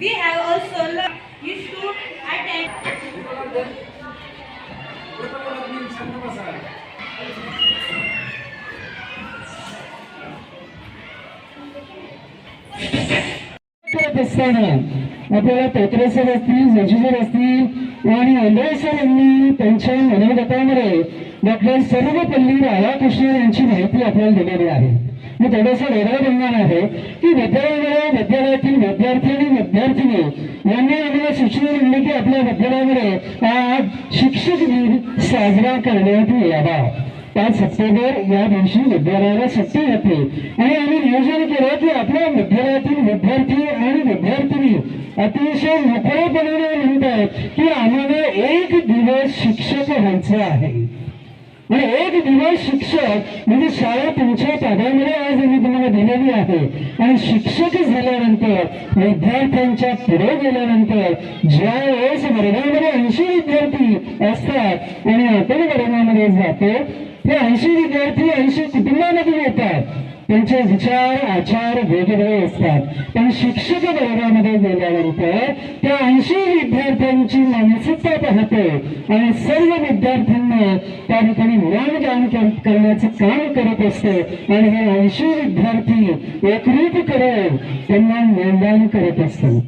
We have also learned used to attend. आपल्याला पेत्रेसर असतील, जजुजर असतील आणि आंबेडकर यांनी त्यांच्या मनोगतामध्ये डॉक्टर सर्वपल्ली राधाकृष्णन यांची माहिती आपल्याला दिलेली आहे. मी थोडंसं वेगळं बोलणार आहे की विद्यालयातील विद्यार्थी आणि विद्यार्थिनी यांनी आम्हाला सूचना दिली की आपल्या विद्यालयामध्ये आज शिक्षक दिन साजरा करण्यात यावा. 5 सप्टेंबर या दिवशी विद्यालयाला सुट्टी होती आणि आम्ही नियोजन केलं की आपल्या विद्यालयातील विद्यार्थी आणि विद्यार्थिनी अतिशय मोकळेपणाने म्हणतात की आम्हाला एक दिवस शिक्षक व्हायचं आहे. आणि एक दिवस शिक्षक म्हणजे शाळा तुमच्या पदामध्ये आज आम्ही तुम्हाला दिलेली आहे. आणि शिक्षक झाल्यानंतर विद्यार्थ्यांच्या पुढे गेल्यानंतर ज्या वेळेस वर्गामध्ये 80 विद्यार्थी असतात आणि आपण वर्गामध्ये जातो ते 80 विद्यार्थी 80 कुटुंबामधून येतात. त्यांचे विचार आचार वेगवेगळे असतात. पण शिक्षक वर्गामध्ये गेल्यानंतर त्या 80 विद्यार्थ्यांची मानसिकता पाहते आणि सर्व विद्यार्थ्यांना त्या ठिकाणी ज्ञानदान करण्याचं काम करत असते. आणि हे 80 विद्यार्थी एकरूप करून त्यांना ज्ञानदान करत असतात.